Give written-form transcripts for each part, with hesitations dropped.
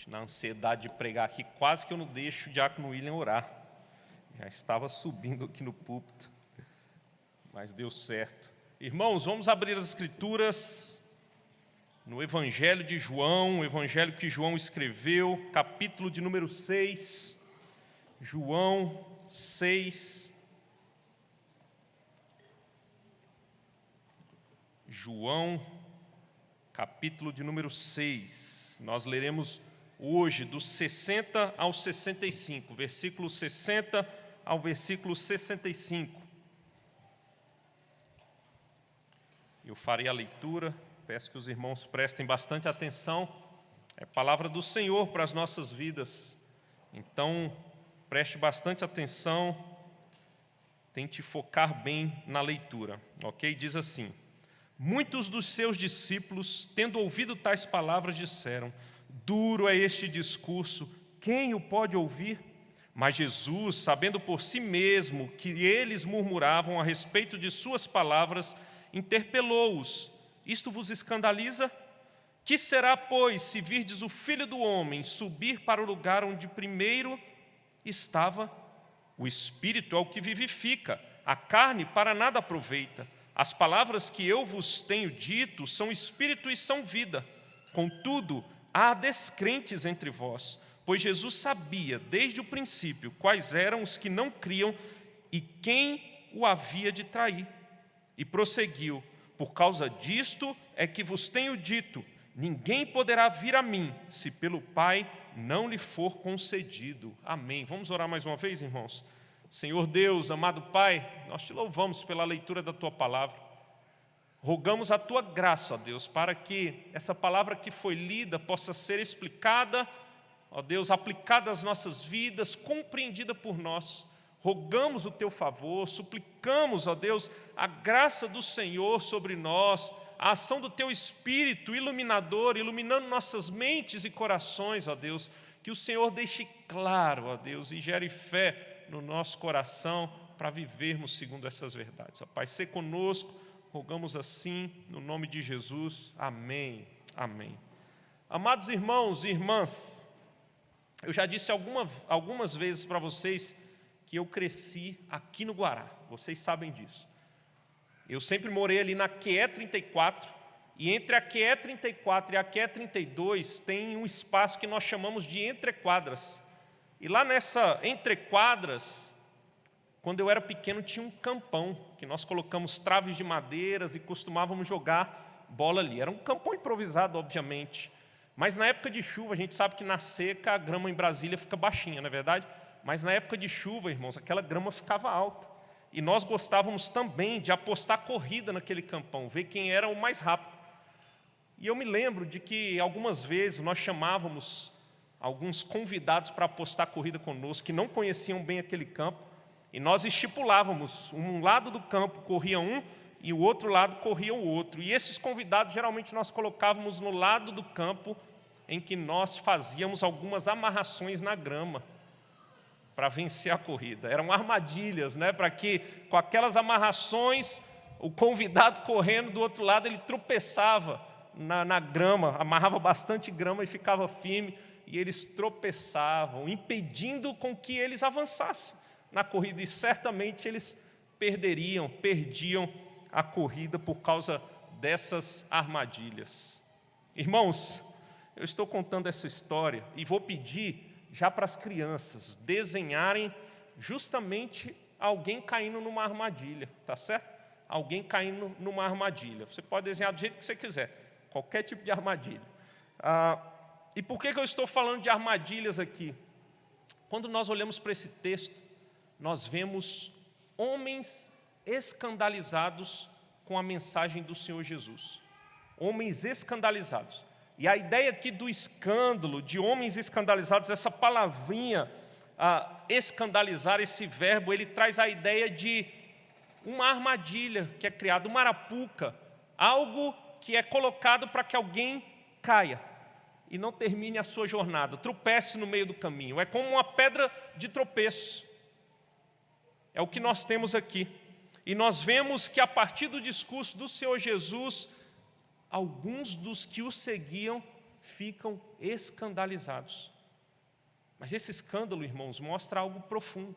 Na ansiedade de pregar aqui, quase que eu não deixo o diácono William orar. Já estava subindo aqui no púlpito, mas deu certo. Irmãos, vamos abrir as Escrituras no Evangelho de João, o Evangelho que João escreveu, capítulo de número 6, João 6. João, capítulo de número 6. Nós leremos hoje do 60 ao 65, versículo 60 ao versículo 65. Eu farei a leitura, peço que os irmãos prestem bastante atenção. É palavra do Senhor para as nossas vidas. Então, preste bastante atenção, tente focar bem na leitura, ok? Diz assim: muitos dos seus discípulos, tendo ouvido tais palavras, disseram: duro é este discurso, quem o pode ouvir? Mas Jesus, sabendo por si mesmo que eles murmuravam a respeito de suas palavras, interpelou-os: isto vos escandaliza? Que será, pois, se virdes o Filho do Homem subir para o lugar onde primeiro estava? O Espírito é o que vivifica, a carne para nada aproveita. As palavras que eu vos tenho dito são Espírito e são vida. Contudo, há descrentes entre vós, pois Jesus sabia desde o princípio quais eram os que não criam e quem o havia de trair. E prosseguiu: por causa disto é que vos tenho dito, ninguém poderá vir a mim, se pelo Pai não lhe for concedido. Amém. Vamos orar mais uma vez, irmãos? Senhor Deus, amado Pai, nós te louvamos pela leitura da Tua Palavra. Rogamos a Tua graça, ó Deus, para que essa palavra que foi lida possa ser explicada, ó Deus, aplicada às nossas vidas, compreendida por nós. Rogamos o Teu favor, suplicamos, ó Deus, a graça do Senhor sobre nós, a ação do Teu Espírito iluminador, iluminando nossas mentes e corações, ó Deus, que o Senhor deixe claro, ó Deus, e gere fé no nosso coração para vivermos segundo essas verdades. Ó Pai, sê conosco, rogamos assim, no nome de Jesus. Amém. Amém. Amados irmãos e irmãs, eu já disse algumas vezes para vocês que eu cresci aqui no Guará, vocês sabem disso. Eu sempre morei ali na QE 34, e entre a QE 34 e a QE 32 tem um espaço que nós chamamos de entrequadras. E lá nessa entrequadras, quando eu era pequeno, tinha um campão, que nós colocamos traves de madeiras e costumávamos jogar bola ali. Era um campão improvisado, obviamente. Mas na época de chuva, a gente sabe que na seca a grama em Brasília fica baixinha, não é verdade? Mas na época de chuva, irmãos, aquela grama ficava alta. E nós gostávamos também de apostar corrida naquele campão, ver quem era o mais rápido. E eu me lembro de que algumas vezes nós chamávamos alguns convidados para apostar corrida conosco, que não conheciam bem aquele campo, e nós estipulávamos, um lado do campo corria um, e o outro lado corria o outro. E esses convidados, geralmente, nós colocávamos no lado do campo em que nós fazíamos algumas amarrações na grama, para vencer a corrida. Eram armadilhas, né? Para que, com aquelas amarrações, o convidado correndo do outro lado, ele tropeçava na grama, amarrava bastante grama e ficava firme, e eles tropeçavam, impedindo com que eles avançassem na corrida, e certamente eles perdiam a corrida por causa dessas armadilhas. Irmãos, eu estou contando essa história e vou pedir já para as crianças desenharem justamente alguém caindo numa armadilha, tá certo? Alguém caindo numa armadilha. Você pode desenhar do jeito que você quiser, qualquer tipo de armadilha. E por que eu estou falando de armadilhas aqui? Quando nós olhamos para esse texto, nós vemos homens escandalizados com a mensagem do Senhor Jesus. Homens escandalizados. E a ideia aqui do escândalo, de homens escandalizados, essa palavrinha, escandalizar, esse verbo, ele traz a ideia de uma armadilha que é criada, uma arapuca, algo que é colocado para que alguém caia e não termine a sua jornada, tropece no meio do caminho. É como uma pedra de tropeço. É o que nós temos aqui. E nós vemos que a partir do discurso do Senhor Jesus, alguns dos que o seguiam ficam escandalizados. Mas esse escândalo, irmãos, mostra algo profundo.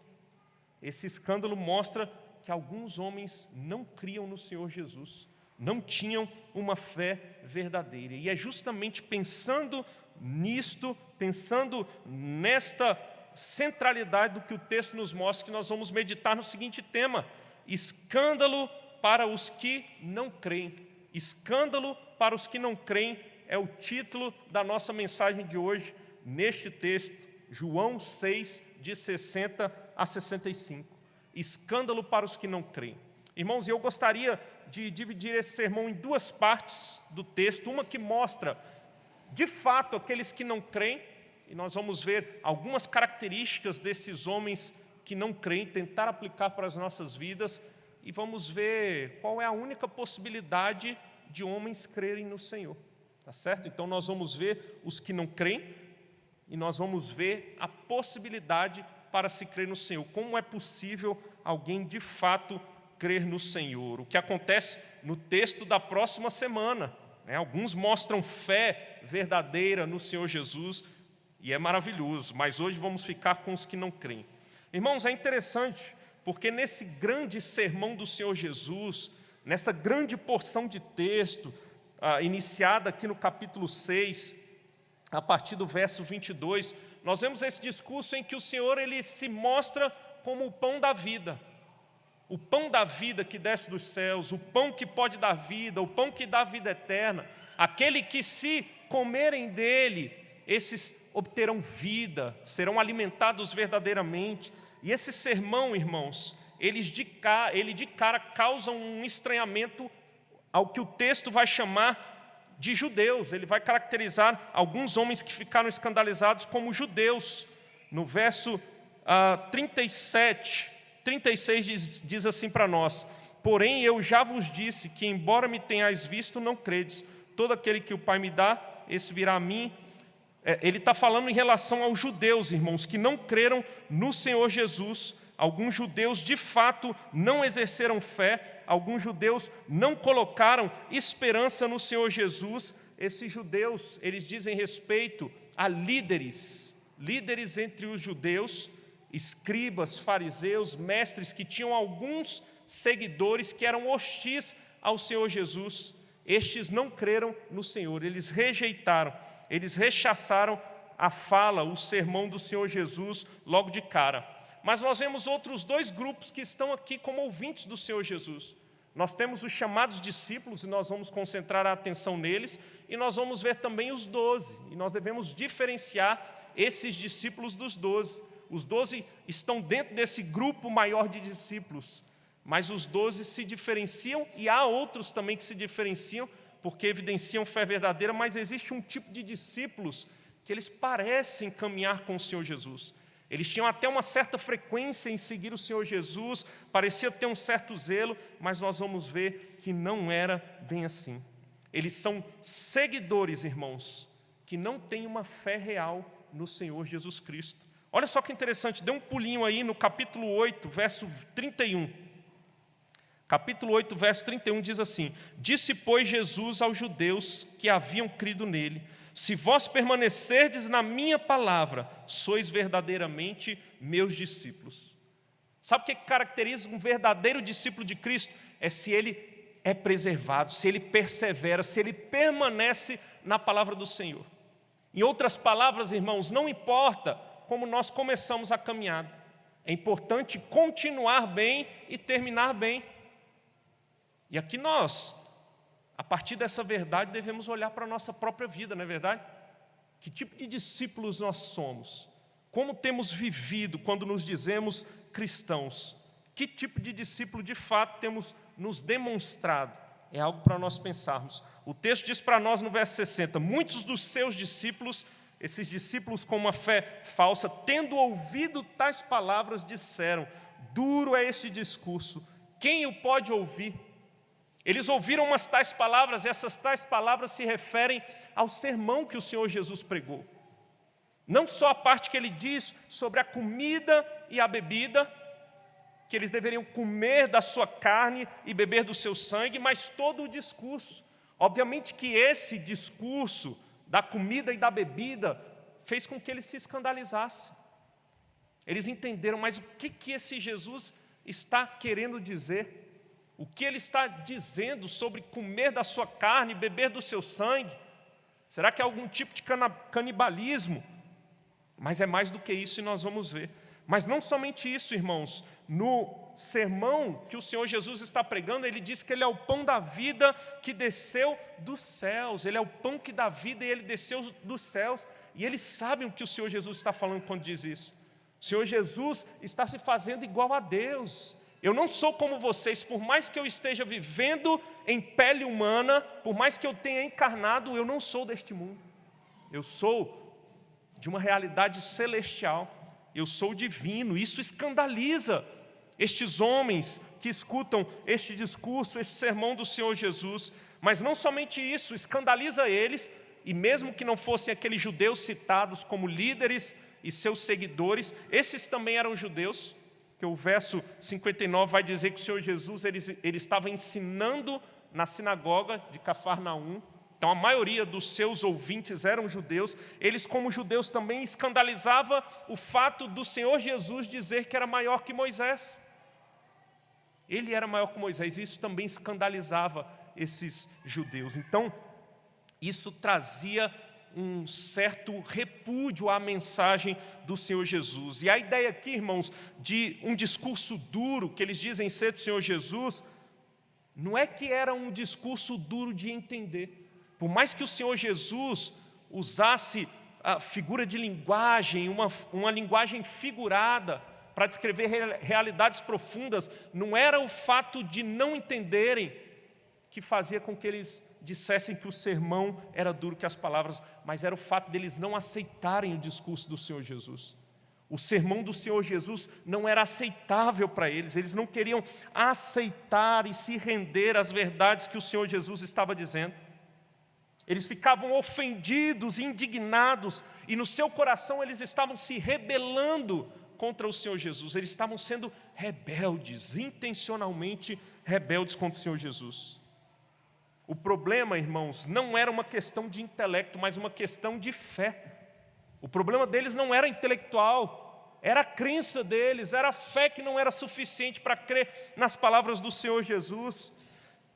Esse escândalo mostra que alguns homens não criam no Senhor Jesus, não tinham uma fé verdadeira. E é justamente pensando nisto, pensando nesta centralidade do que o texto nos mostra, que nós vamos meditar no seguinte tema: escândalo para os que não creem. Escândalo para os que não creem é o título da nossa mensagem de hoje, neste texto, João 6, de 60 a 65. Escândalo para os que não creem. Irmãos, eu gostaria de dividir esse sermão em duas partes do texto, uma que mostra, de fato, aqueles que não creem, e nós vamos ver algumas características desses homens que não creem, tentar aplicar para as nossas vidas, e vamos ver qual é a única possibilidade de homens crerem no Senhor. Tá certo? Então nós vamos ver os que não creem, e nós vamos ver a possibilidade para se crer no Senhor. Como é possível alguém de fato crer no Senhor? O que acontece no texto da próxima semana, né? Alguns mostram fé verdadeira no Senhor Jesus, e é maravilhoso, mas hoje vamos ficar com os que não creem. Irmãos, é interessante, porque nesse grande sermão do Senhor Jesus, nessa grande porção de texto, iniciada aqui no capítulo 6, a partir do verso 22, nós vemos esse discurso em que o Senhor ele se mostra como o pão da vida. O pão da vida que desce dos céus, o pão que pode dar vida, o pão que dá vida eterna, aquele que se comerem dele, esses obterão vida, serão alimentados verdadeiramente. E esse sermão, irmãos, ele de cara causa um estranhamento ao que o texto vai chamar de judeus. Ele vai caracterizar alguns homens que ficaram escandalizados como judeus. No verso 36 diz assim para nós: porém eu já vos disse que, embora me tenhais visto, não credes. Todo aquele que o Pai me dá, esse virá a mim. Ele está falando em relação aos judeus, irmãos, que não creram no Senhor Jesus. Alguns judeus, de fato, não exerceram fé. Alguns judeus não colocaram esperança no Senhor Jesus. Esses judeus, eles dizem respeito a líderes entre os judeus, escribas, fariseus, mestres que tinham alguns seguidores que eram hostis ao Senhor Jesus. Estes não creram no Senhor, eles rejeitaram, eles rechaçaram a fala, o sermão do Senhor Jesus logo de cara. Mas nós vemos outros dois grupos que estão aqui como ouvintes do Senhor Jesus. Nós temos os chamados discípulos, e nós vamos concentrar a atenção neles, e nós vamos ver também os 12, e nós devemos diferenciar esses discípulos dos 12. Os 12 estão dentro desse grupo maior de discípulos, mas os 12 se diferenciam, e há outros também que se diferenciam, porque evidenciam fé verdadeira, mas existe um tipo de discípulos que eles parecem caminhar com o Senhor Jesus. Eles tinham até uma certa frequência em seguir o Senhor Jesus, parecia ter um certo zelo, mas nós vamos ver que não era bem assim. Eles são seguidores, irmãos, que não têm uma fé real no Senhor Jesus Cristo. Olha só que interessante, dê um pulinho aí no capítulo 8, verso 31. Capítulo 8, verso 31 diz assim: disse, pois, Jesus aos judeus que haviam crido nele: se vós permanecerdes na minha palavra, sois verdadeiramente meus discípulos. Sabe o que caracteriza um verdadeiro discípulo de Cristo? É se ele é preservado, se ele persevera, se ele permanece na palavra do Senhor. Em outras palavras, irmãos, não importa como nós começamos a caminhada, é importante continuar bem e terminar bem. E aqui nós, a partir dessa verdade, devemos olhar para a nossa própria vida, não é verdade? Que tipo de discípulos nós somos? Como temos vivido quando nos dizemos cristãos? Que tipo de discípulo, de fato, temos nos demonstrado? É algo para nós pensarmos. O texto diz para nós no verso 60, muitos dos seus discípulos, esses discípulos com uma fé falsa, tendo ouvido tais palavras, disseram: duro é este discurso, quem o pode ouvir? Eles ouviram umas tais palavras, e essas tais palavras se referem ao sermão que o Senhor Jesus pregou. Não só a parte que ele diz sobre a comida e a bebida, que eles deveriam comer da sua carne e beber do seu sangue, mas todo o discurso. Obviamente que esse discurso da comida e da bebida, fez com que eles se escandalizassem. Eles entenderam, mas o que esse Jesus está querendo dizer? O que ele está dizendo sobre comer da sua carne, beber do seu sangue? Será que é algum tipo de canibalismo? Mas é mais do que isso e nós vamos ver. Mas não somente isso, irmãos. No sermão que o Senhor Jesus está pregando, ele diz que ele é o pão da vida que desceu dos céus. Ele é o pão que dá vida e ele desceu dos céus. E eles sabem o que o Senhor Jesus está falando quando diz isso. O Senhor Jesus está se fazendo igual a Deus. Eu não sou como vocês, por mais que eu esteja vivendo em pele humana, por mais que eu tenha encarnado, eu não sou deste mundo. Eu sou de uma realidade celestial. Eu sou divino. Isso escandaliza estes homens que escutam este discurso, este sermão do Senhor Jesus. Mas não somente isso, escandaliza eles, e mesmo que não fossem aqueles judeus citados como líderes e seus seguidores, esses também eram judeus, que o verso 59 vai dizer que o Senhor Jesus ele estava ensinando na sinagoga de Cafarnaum. Então a maioria dos seus ouvintes eram judeus. Eles, como judeus, também escandalizava o fato do Senhor Jesus dizer que era maior que Moisés. Ele era maior que Moisés, isso também escandalizava esses judeus. Então, isso trazia um certo repúdio à mensagem do Senhor Jesus. E a ideia aqui, irmãos, de um discurso duro, que eles dizem ser do Senhor Jesus, não é que era um discurso duro de entender. Por mais que o Senhor Jesus usasse a figura de linguagem, uma linguagem figurada, para descrever realidades profundas, não era o fato de não entenderem que fazia com que eles dissessem que o sermão era duro, que as palavras, mas era o fato deles não aceitarem o discurso do Senhor Jesus. O sermão do Senhor Jesus não era aceitável para eles não queriam aceitar e se render às verdades que o Senhor Jesus estava dizendo. Eles ficavam ofendidos, indignados, e no seu coração eles estavam se rebelando contra o Senhor Jesus. Eles estavam sendo rebeldes, intencionalmente rebeldes contra o Senhor Jesus. O problema, irmãos, não era uma questão de intelecto, mas uma questão de fé. O problema deles não era intelectual, era a crença deles, era a fé que não era suficiente para crer nas palavras do Senhor Jesus.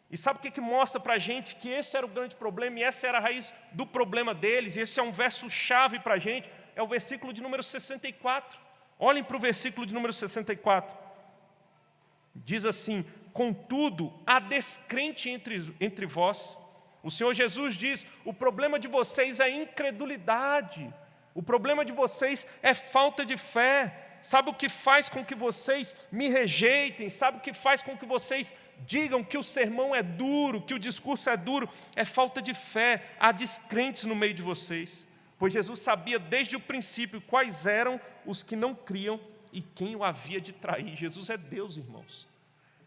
E sabe o que mostra para a gente que esse era o grande problema e essa era a raiz do problema deles? E esse é um verso-chave para a gente, é o versículo de número 64. Olhem para o versículo de número 64. Diz assim: contudo, há descrente entre vós. O Senhor Jesus diz, o problema de vocês é incredulidade. O problema de vocês é falta de fé. Sabe o que faz com que vocês me rejeitem? Sabe o que faz com que vocês digam que o sermão é duro, que o discurso é duro? É falta de fé. Há descrentes no meio de vocês. Pois Jesus sabia desde o princípio quais eram os que não criam e quem o havia de trair. Jesus é Deus, irmãos.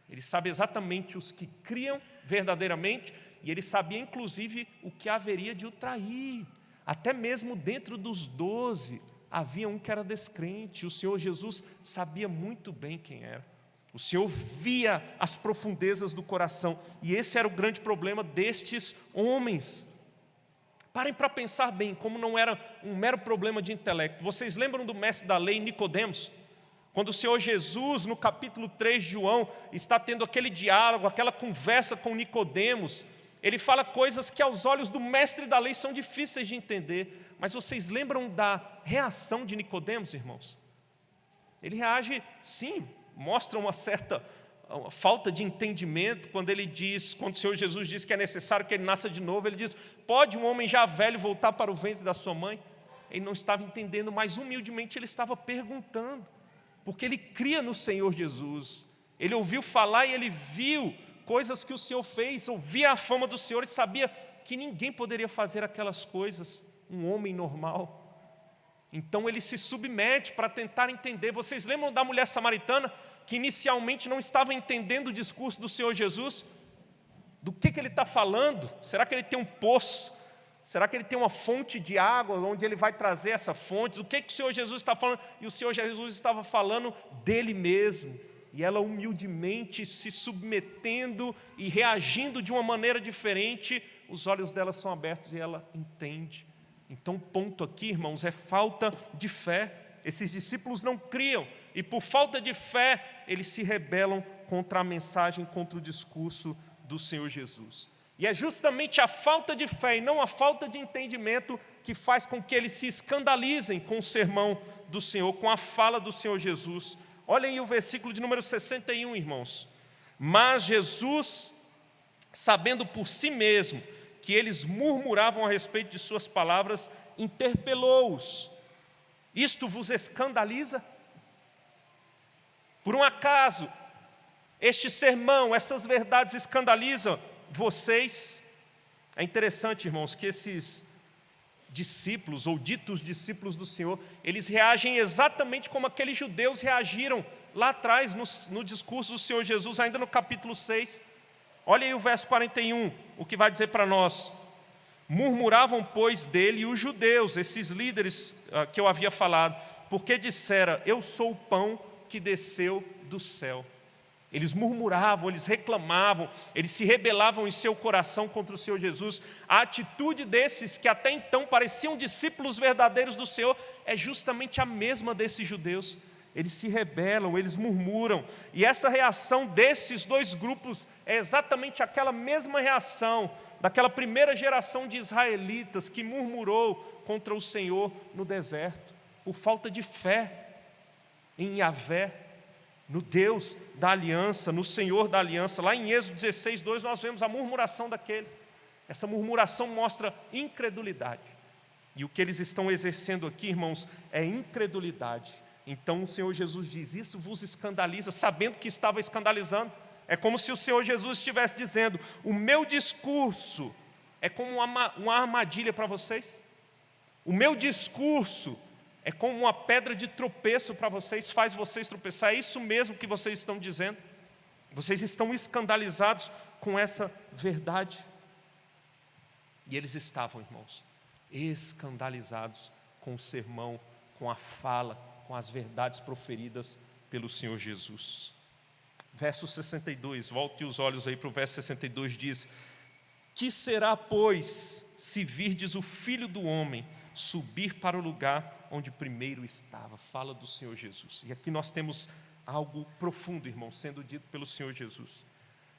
Ele sabe exatamente os que criam verdadeiramente e ele sabia inclusive o que haveria de o trair. Até mesmo dentro dos 12 havia um que era descrente. O Senhor Jesus sabia muito bem quem era. O Senhor via as profundezas do coração e esse era o grande problema destes homens. Parem para pensar bem, como não era um mero problema de intelecto. Vocês lembram do mestre da lei, Nicodemos? Quando o Senhor Jesus, no capítulo 3 de João, está tendo aquele diálogo, aquela conversa com Nicodemos, ele fala coisas que aos olhos do mestre da lei são difíceis de entender. Mas vocês lembram da reação de Nicodemos, irmãos? Ele reage, sim, mostra uma certa falta de entendimento quando o Senhor Jesus diz que é necessário que ele nasça de novo. Ele diz, pode um homem já velho voltar para o ventre da sua mãe? Ele não estava entendendo, mas humildemente ele estava perguntando. Porque ele cria no Senhor Jesus. Ele ouviu falar e ele viu coisas que o Senhor fez, ouvia a fama do Senhor e sabia que ninguém poderia fazer aquelas coisas, um homem normal. Então ele se submete para tentar entender. Vocês lembram da mulher samaritana que inicialmente não estava entendendo o discurso do Senhor Jesus? Do que ele está falando? Será que ele tem um poço? Será que ele tem uma fonte de água onde ele vai trazer essa fonte? Do que o Senhor Jesus está falando? E o Senhor Jesus estava falando dele mesmo. E ela humildemente se submetendo e reagindo de uma maneira diferente, os olhos dela são abertos e ela entende. Então o ponto aqui, irmãos, é falta de fé. Esses discípulos não criam, e por falta de fé, eles se rebelam contra a mensagem, contra o discurso do Senhor Jesus. E é justamente a falta de fé e não a falta de entendimento que faz com que eles se escandalizem com o sermão do Senhor, com a fala do Senhor Jesus. Olhem aí o versículo de número 61, irmãos. Mas Jesus, sabendo por si mesmo que eles murmuravam a respeito de suas palavras, interpelou-os. Isto vos escandaliza? Por um acaso, este sermão, essas verdades escandalizam vocês? É interessante, irmãos, que esses discípulos, ou ditos discípulos do Senhor, eles reagem exatamente como aqueles judeus reagiram lá atrás, no discurso do Senhor Jesus, ainda no capítulo 6. Olha aí o verso 41, o que vai dizer para nós. Murmuravam, pois, dele os judeus, esses líderes que eu havia falado, porque dissera, eu sou o pão que desceu do céu. Eles murmuravam, eles reclamavam, eles se rebelavam em seu coração contra o Senhor Jesus. A atitude desses que até então pareciam discípulos verdadeiros do Senhor é justamente a mesma desses judeus. Eles se rebelam, eles murmuram. E essa reação desses dois grupos é exatamente aquela mesma reação daquela primeira geração de israelitas que murmurou contra o Senhor no deserto, por falta de fé em Yahvé, no Deus da aliança, no Senhor da aliança. Lá em Êxodo 16, 2, nós vemos a murmuração daqueles. Essa murmuração mostra incredulidade. E o que eles estão exercendo aqui, irmãos, é incredulidade. Então o Senhor Jesus diz, isso vos escandaliza, sabendo que estava escandalizando. É como se o Senhor Jesus estivesse dizendo, o meu discurso é como uma armadilha para vocês. O meu discurso é como uma pedra de tropeço para vocês, faz vocês tropeçar. É isso mesmo que vocês estão dizendo. Vocês estão escandalizados com essa verdade. E eles estavam, irmãos, escandalizados com o sermão, com a fala, com as verdades proferidas pelo Senhor Jesus. Verso 62, volte os olhos aí para o verso 62, diz, que será, pois, se virdes o Filho do Homem subir para o lugar onde primeiro estava? Fala do Senhor Jesus. E aqui nós temos algo profundo, irmão, sendo dito pelo Senhor Jesus.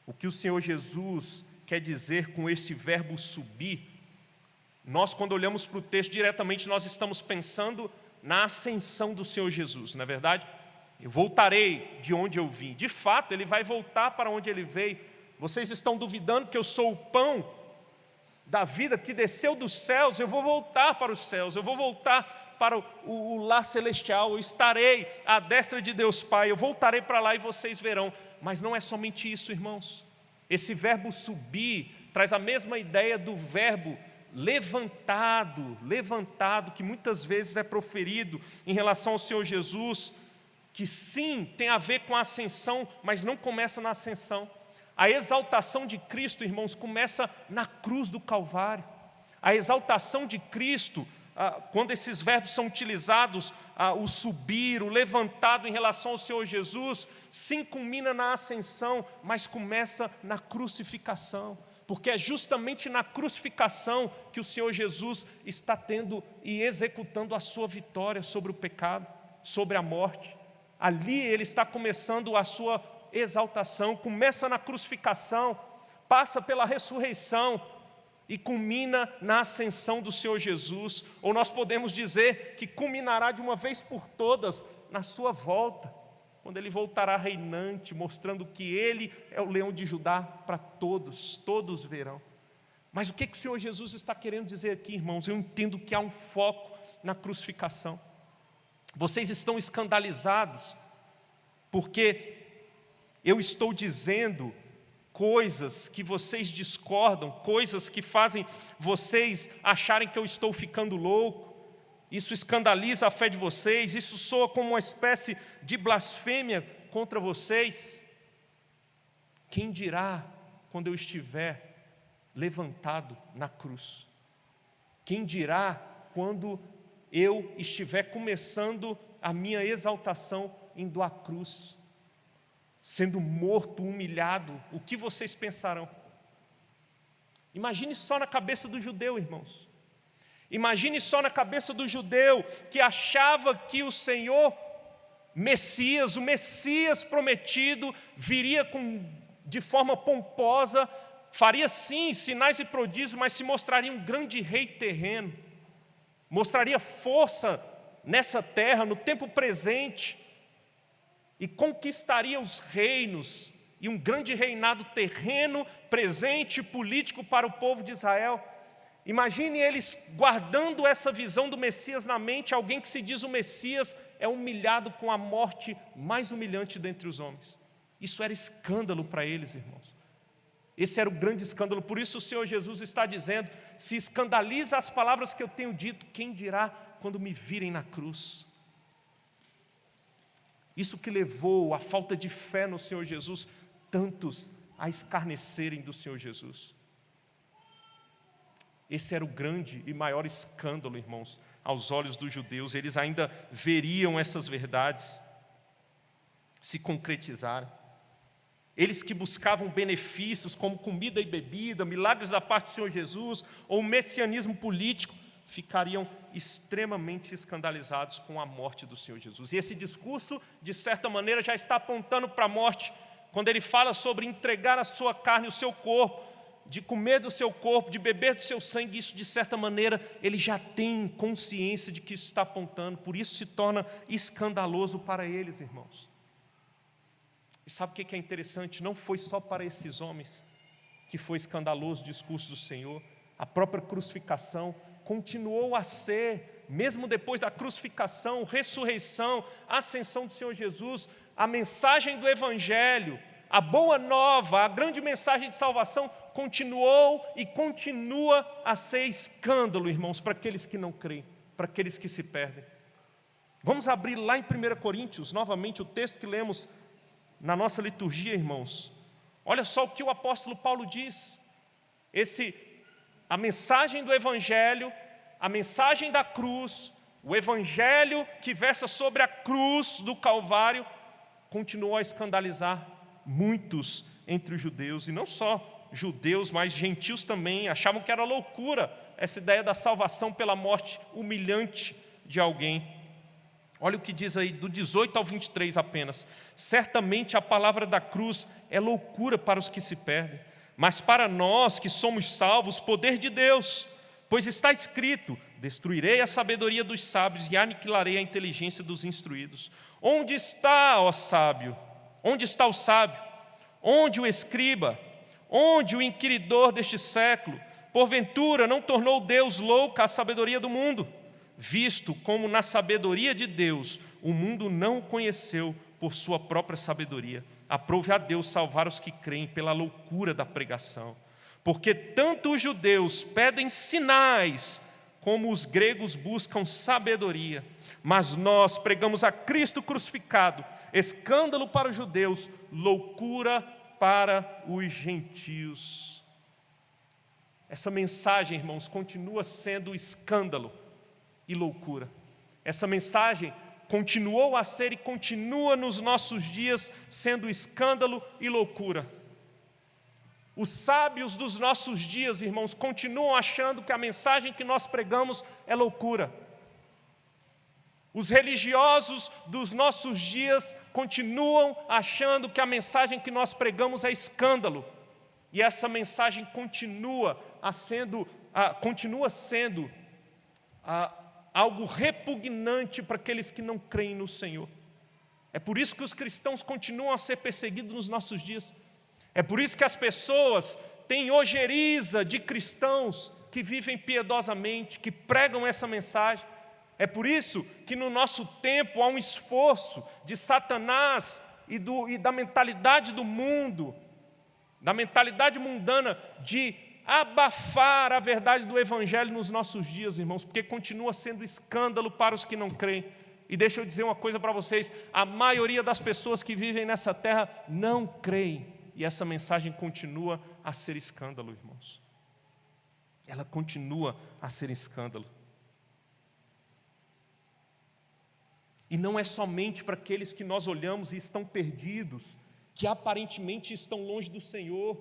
O que o Senhor Jesus quer dizer com esse verbo subir? Nós, quando olhamos para o texto diretamente, nós estamos pensando na ascensão do Senhor Jesus, não é verdade? Eu voltarei de onde eu vim. De fato, Ele vai voltar para onde Ele veio. Vocês estão duvidando que eu sou o pão da vida que desceu dos céus? Eu vou voltar para os céus, eu vou voltar para o lar celestial, eu estarei à destra de Deus Pai, eu voltarei para lá e vocês verão. Mas não é somente isso, irmãos. Esse verbo subir traz a mesma ideia do verbo levantado, que muitas vezes é proferido em relação ao Senhor Jesus, que sim, tem a ver com a ascensão, mas não começa na ascensão. A exaltação de Cristo, irmãos, começa na cruz do Calvário. A exaltação de Cristo, quando esses verbos são utilizados, o subir, o levantado em relação ao Senhor Jesus, sim, culmina na ascensão, mas começa na crucificação. Porque é justamente na crucificação que o Senhor Jesus está tendo e executando a sua vitória sobre o pecado, sobre a morte. Ali Ele está começando a sua exaltação, começa na crucificação, passa pela ressurreição e culmina na ascensão do Senhor Jesus. Ou nós podemos dizer que culminará de uma vez por todas na sua volta, quando Ele voltará reinante, mostrando que Ele é o leão de Judá para todos, todos verão. Mas o que o Senhor Jesus está querendo dizer aqui, irmãos? Eu entendo que há um foco na crucificação. Vocês estão escandalizados porque eu estou dizendo coisas que vocês discordam, coisas que fazem vocês acharem que eu estou ficando louco. Isso escandaliza a fé de vocês, isso soa como uma espécie de blasfêmia contra vocês. Quem dirá quando eu estiver levantado na cruz? Quem dirá quando eu estiver começando a minha exaltação indo à cruz, sendo morto, humilhado? O que vocês pensarão? Imagine só na cabeça do judeu, irmãos. Imagine só na cabeça do judeu que achava que o Senhor Messias, o Messias prometido, viria de forma pomposa, faria sim sinais e prodígios, mas se mostraria um grande rei terreno, mostraria força nessa terra, no tempo presente, e conquistaria os reinos, e um grande reinado terreno, presente e político para o povo de Israel. Imagine eles guardando essa visão do Messias na mente. Alguém que se diz o Messias é humilhado com a morte mais humilhante dentre os homens. Isso era escândalo para eles, irmãos. Esse era o grande escândalo. Por isso o Senhor Jesus está dizendo: se escandaliza as palavras que eu tenho dito, quem dirá quando me virem na cruz? Isso que levou a falta de fé no Senhor Jesus tantos a escarnecerem do Senhor Jesus. Esse era o grande e maior escândalo, irmãos, aos olhos dos judeus. Eles ainda veriam essas verdades se concretizarem. Eles que buscavam benefícios como comida e bebida, milagres da parte do Senhor Jesus, ou messianismo político, ficariam extremamente escandalizados com a morte do Senhor Jesus. E esse discurso, de certa maneira, já está apontando para a morte, quando ele fala sobre entregar a sua carne, o seu corpo, de comer do seu corpo, de beber do seu sangue. Isso, de certa maneira, ele já tem consciência de que isso está apontando, por isso se torna escandaloso para eles, irmãos. E sabe o que é interessante? Não foi só para esses homens que foi escandaloso o discurso do Senhor. A própria crucificação continuou a ser, mesmo depois da crucificação, ressurreição, ascensão do Senhor Jesus, a mensagem do Evangelho, a boa nova, a grande mensagem de salvação, continuou e continua a ser escândalo, irmãos, para aqueles que não creem, para aqueles que se perdem. Vamos abrir lá em 1 Coríntios, novamente, o texto que lemos na nossa liturgia, irmãos. Olha só o que o apóstolo Paulo diz. A mensagem do Evangelho, a mensagem da cruz, o Evangelho que versa sobre a cruz do Calvário, continuou a escandalizar muitos entre os judeus, e não só judeus, mas gentios também, achavam que era loucura essa ideia da salvação pela morte humilhante de alguém. Olha o que diz aí, do 18 ao 23 apenas: certamente a palavra da cruz é loucura para os que se perdem, mas para nós que somos salvos, poder de Deus, pois está escrito: destruirei a sabedoria dos sábios e aniquilarei a inteligência dos instruídos. Onde está, ó sábio? Onde está o sábio? Onde o escriba? Onde o inquiridor deste século? Porventura não tornou Deus louca a sabedoria do mundo? Visto como na sabedoria de Deus o mundo não o conheceu por sua própria sabedoria, aprove a Deus salvar os que creem pela loucura da pregação. Porque tanto os judeus pedem sinais, como os gregos buscam sabedoria. Mas nós pregamos a Cristo crucificado, escândalo para os judeus, loucura para os gentios. Essa mensagem, irmãos, continua sendo escândalo e loucura. Essa mensagem continuou a ser e continua nos nossos dias sendo escândalo e loucura. Os sábios dos nossos dias, irmãos, continuam achando que a mensagem que nós pregamos é loucura. Os religiosos dos nossos dias continuam achando que a mensagem que nós pregamos é escândalo. E essa mensagem continua sendo algo repugnante para aqueles que não creem no Senhor. É por isso que os cristãos continuam a ser perseguidos nos nossos dias. É por isso que as pessoas têm ojeriza de cristãos que vivem piedosamente, que pregam essa mensagem. É por isso que no nosso tempo há um esforço de Satanás e da mentalidade do mundo, da mentalidade mundana, de abafar a verdade do Evangelho nos nossos dias, irmãos, porque continua sendo escândalo para os que não creem. E deixa eu dizer uma coisa para vocês: a maioria das pessoas que vivem nessa terra não creem, e essa mensagem continua a ser escândalo, irmãos. Ela continua a ser escândalo. E não é somente para aqueles que nós olhamos e estão perdidos, que aparentemente estão longe do Senhor.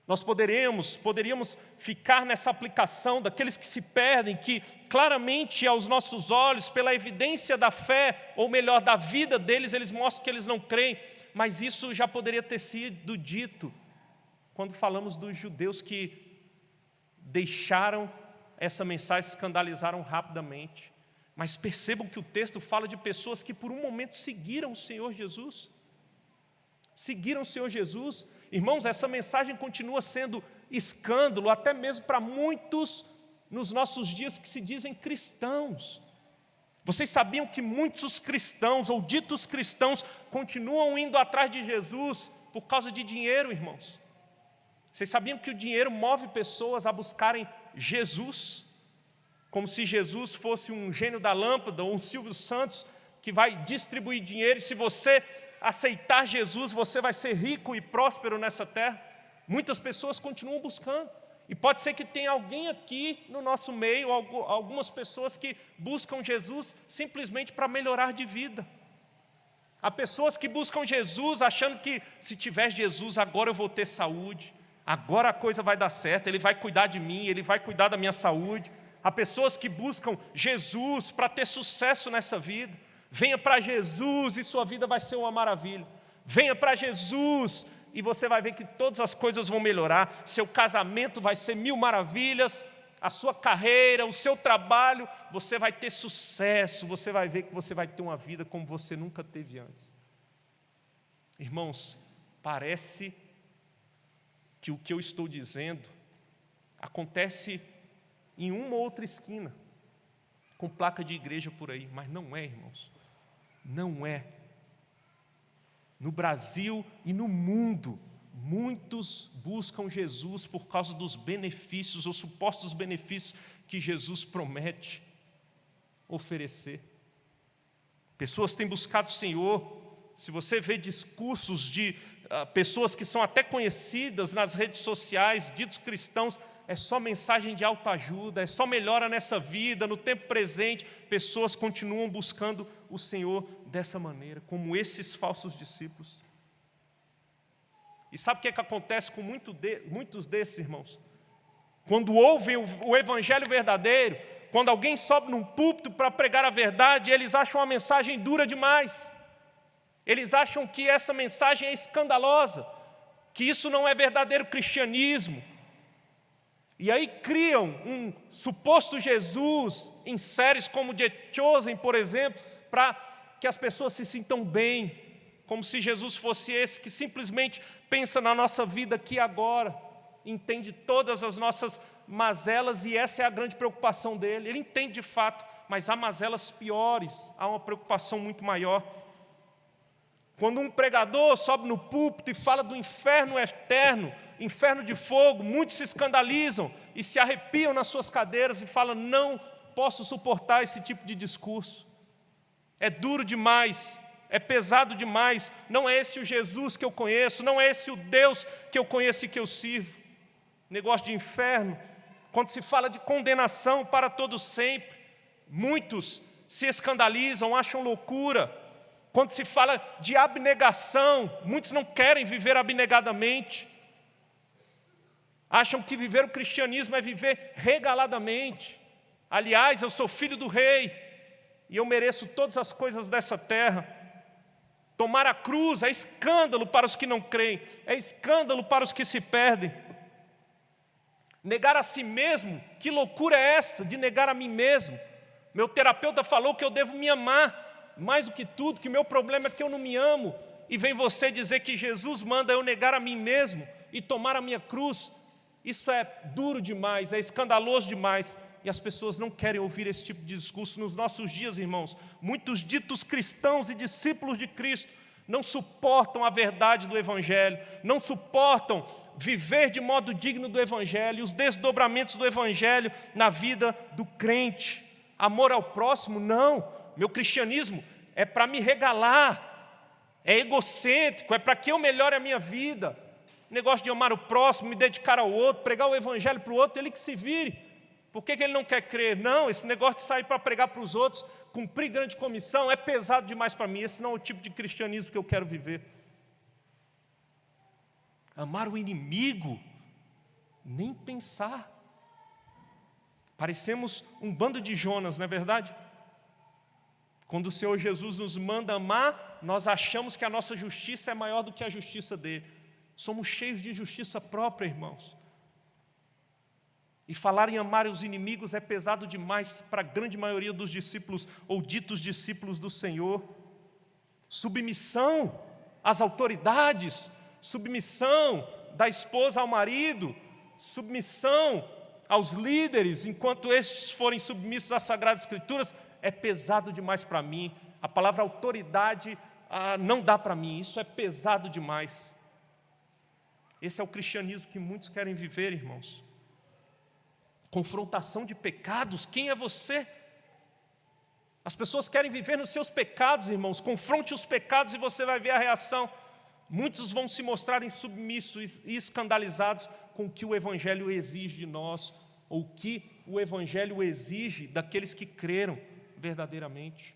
Nós poderíamos ficar nessa aplicação daqueles que se perdem, que claramente aos nossos olhos, pela evidência da fé, ou melhor, da vida deles, eles mostram que eles não creem, mas isso já poderia ter sido dito quando falamos dos judeus que deixaram essa mensagem, se escandalizaram rapidamente. Mas percebam que o texto fala de pessoas que por um momento seguiram o Senhor Jesus. Seguiram o Senhor Jesus. Irmãos, essa mensagem continua sendo escândalo, até mesmo para muitos nos nossos dias que se dizem cristãos. Vocês sabiam que muitos cristãos, ou ditos cristãos, continuam indo atrás de Jesus por causa de dinheiro, irmãos? Vocês sabiam que o dinheiro move pessoas a buscarem Jesus? Como se Jesus fosse um gênio da lâmpada, ou um Silvio Santos, que vai distribuir dinheiro, e se você aceitar Jesus, você vai ser rico e próspero nessa terra. Muitas pessoas continuam buscando. E pode ser que tenha alguém aqui no nosso meio, algumas pessoas que buscam Jesus simplesmente para melhorar de vida. Há pessoas que buscam Jesus achando que se tiver Jesus, agora eu vou ter saúde, agora a coisa vai dar certo, Ele vai cuidar de mim, Ele vai cuidar da minha saúde. Há pessoas que buscam Jesus para ter sucesso nessa vida. Venha para Jesus e sua vida vai ser uma maravilha. Venha para Jesus e você vai ver que todas as coisas vão melhorar. Seu casamento vai ser mil maravilhas, a sua carreira, o seu trabalho, você vai ter sucesso, você vai ver que você vai ter uma vida como você nunca teve antes. Irmãos, parece que o que eu estou dizendo acontece em uma ou outra esquina, com placa de igreja por aí, mas não é, irmãos. Não é. No Brasil e no mundo, muitos buscam Jesus por causa dos benefícios ou supostos benefícios que Jesus promete oferecer. Pessoas têm buscado o Senhor. Se você vê discursos de pessoas que são até conhecidas nas redes sociais, ditos cristãos, é só mensagem de autoajuda, é só melhora nessa vida, no tempo presente. Pessoas continuam buscando o Senhor dessa maneira, como esses falsos discípulos. E sabe o que acontece com muitos desses, irmãos? Quando ouvem o evangelho verdadeiro, quando alguém sobe num púlpito para pregar a verdade, eles acham a mensagem dura demais. Eles acham que essa mensagem é escandalosa, que isso não é verdadeiro cristianismo. E aí criam um suposto Jesus em séries como The Chosen, por exemplo, para que as pessoas se sintam bem, como se Jesus fosse esse que simplesmente pensa na nossa vida aqui e agora, entende todas as nossas mazelas, e essa é a grande preocupação dele. Ele entende de fato, mas há mazelas piores, há uma preocupação muito maior. Quando um pregador sobe no púlpito e fala do inferno eterno, inferno de fogo, muitos se escandalizam e se arrepiam nas suas cadeiras e falam: não posso suportar esse tipo de discurso. É duro demais, é pesado demais, não é esse o Jesus que eu conheço, não é esse o Deus que eu conheço e que eu sirvo. Negócio de inferno, quando se fala de condenação para todo sempre, muitos se escandalizam, acham loucura. Quando se fala de abnegação, muitos não querem viver abnegadamente. Acham que viver o cristianismo é viver regaladamente. Aliás, eu sou filho do rei e eu mereço todas as coisas dessa terra. Tomar a cruz é escândalo para os que não creem, é escândalo para os que se perdem. Negar a si mesmo, que loucura é essa de negar a mim mesmo? Meu terapeuta falou que eu devo me amar mais do que tudo, que o meu problema é que eu não me amo, e vem você dizer que Jesus manda eu negar a mim mesmo e tomar a minha cruz. Isso é duro demais, é escandaloso demais, e as pessoas não querem ouvir esse tipo de discurso nos nossos dias, irmãos. Muitos ditos cristãos e discípulos de Cristo não suportam a verdade do Evangelho, não suportam viver de modo digno do Evangelho, os desdobramentos do Evangelho na vida do crente. Amor ao próximo, não. Meu cristianismo é para me regalar, é egocêntrico, é para que eu melhore a minha vida. Negócio de amar o próximo, me dedicar ao outro, pregar o evangelho para o outro, ele que se vire. Por que ele não quer crer? Não, esse negócio de sair para pregar para os outros, cumprir grande comissão, é pesado demais para mim. Esse não é o tipo de cristianismo que eu quero viver. Amar o inimigo, Nem pensar. Parecemos um bando de Jonas, não é verdade? Quando o Senhor Jesus nos manda amar, nós achamos que a nossa justiça é maior do que a justiça dele. Somos cheios de justiça própria, irmãos. E falar em amar os inimigos é pesado demais para a grande maioria dos discípulos ou ditos discípulos do Senhor. Submissão às autoridades, submissão da esposa ao marido, submissão aos líderes, enquanto estes forem submissos às Sagradas Escrituras, é pesado demais para mim. A palavra autoridade não dá para mim, isso é pesado demais. Esse é o cristianismo que muitos querem viver, irmãos. Confrontação de pecados, quem é você? As pessoas querem viver nos seus pecados, irmãos. Confronte os pecados e você vai ver a reação. Muitos vão se mostrarem submissos e escandalizados com o que o Evangelho exige de nós, ou o que o Evangelho exige daqueles que creram verdadeiramente.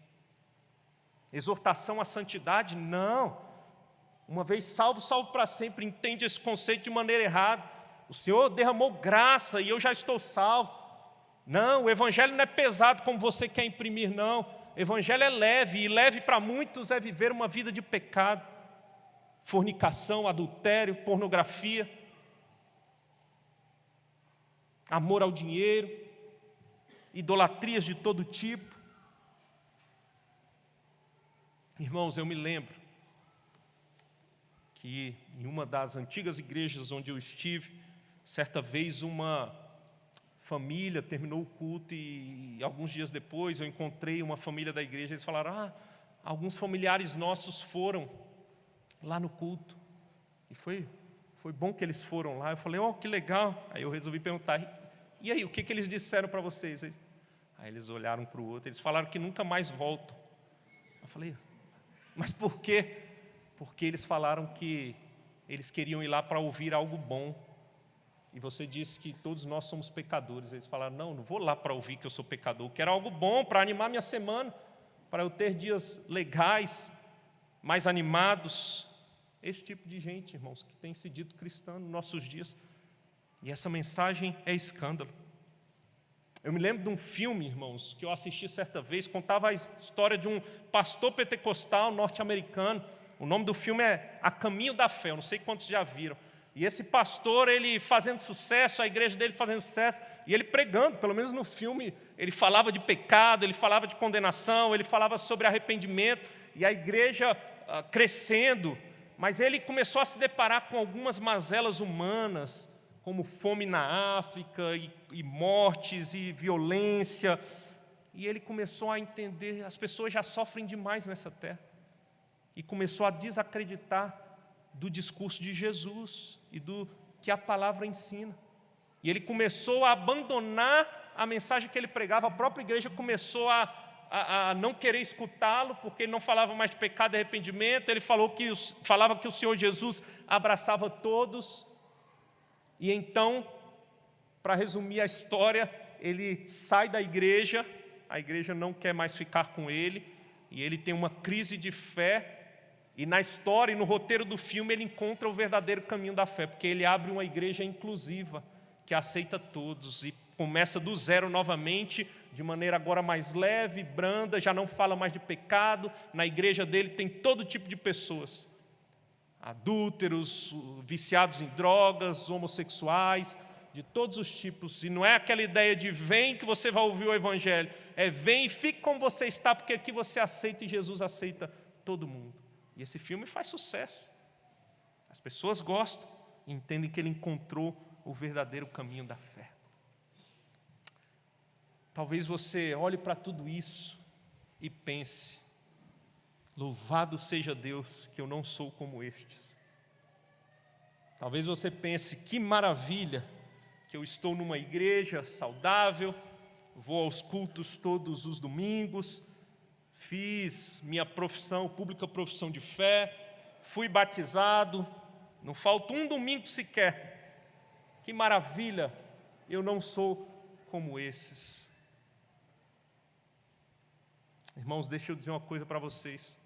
Exortação à santidade? Não. Uma vez salvo, salvo para sempre. Entende esse conceito de maneira errada. O Senhor derramou graça e eu já estou salvo. Não, o Evangelho não é pesado como você quer imprimir, não. O Evangelho é leve, e leve para muitos é viver uma vida de pecado. Fornicação, adultério, pornografia, amor ao dinheiro, idolatrias de todo tipo. Irmãos, eu me lembro que em uma das antigas igrejas onde eu estive, certa vez uma família terminou o culto e alguns dias depois eu encontrei uma família da igreja. Eles falaram, alguns familiares nossos foram lá no culto. E foi bom que eles foram lá. Eu falei, que legal. Aí eu resolvi perguntar, e aí, o que eles disseram para vocês? Aí eles olharam para o outro, eles falaram que nunca mais voltam. Eu falei, mas por quê? Porque eles falaram que eles queriam ir lá para ouvir algo bom. E você disse que todos nós somos pecadores. Eles falaram, não vou lá para ouvir que eu sou pecador. Eu quero algo bom para animar minha semana, para eu ter dias legais, mais animados. Esse tipo de gente, irmãos, que tem se dito cristã nos nossos dias. E essa mensagem é escândalo. Eu me lembro de um filme, irmãos, que eu assisti certa vez, contava a história de um pastor pentecostal norte-americano. O nome do filme é A Caminho da Fé, eu não sei quantos já viram. E esse pastor, ele fazendo sucesso, a igreja dele fazendo sucesso, e ele pregando, pelo menos no filme, ele falava de pecado, ele falava de condenação, ele falava sobre arrependimento, e a igreja crescendo. Mas ele começou a se deparar com algumas mazelas humanas, como fome na África, e mortes, e violência. E ele começou a entender, as pessoas já sofrem demais nessa terra. E começou a desacreditar do discurso de Jesus e do que a palavra ensina. E ele começou a abandonar a mensagem que ele pregava. A própria igreja começou a não querer escutá-lo, porque ele não falava mais de pecado e arrependimento. Ele falava que o Senhor Jesus abraçava todos. E então, para resumir a história, ele sai da igreja, a igreja não quer mais ficar com ele, e ele tem uma crise de fé. E na história e no roteiro do filme ele encontra o verdadeiro caminho da fé, porque ele abre uma igreja inclusiva, que aceita todos, e começa do zero novamente, de maneira agora mais leve, branda, já não fala mais de pecado. Na igreja dele tem todo tipo de pessoas, adúlteros, viciados em drogas, homossexuais, de todos os tipos. E não é aquela ideia de vem que você vai ouvir o Evangelho, é vem e fique como você está, porque aqui você aceita e Jesus aceita todo mundo. E esse filme faz sucesso. As pessoas gostam e entendem que ele encontrou o verdadeiro caminho da fé. Talvez você olhe para tudo isso e pense, louvado seja Deus que eu não sou como estes. Talvez você pense, que maravilha que eu estou numa igreja saudável, vou aos cultos todos os domingos, fiz minha profissão, pública profissão de fé, fui batizado, não falta um domingo sequer. Que maravilha, eu não sou como esses. Irmãos, deixa eu dizer uma coisa para vocês.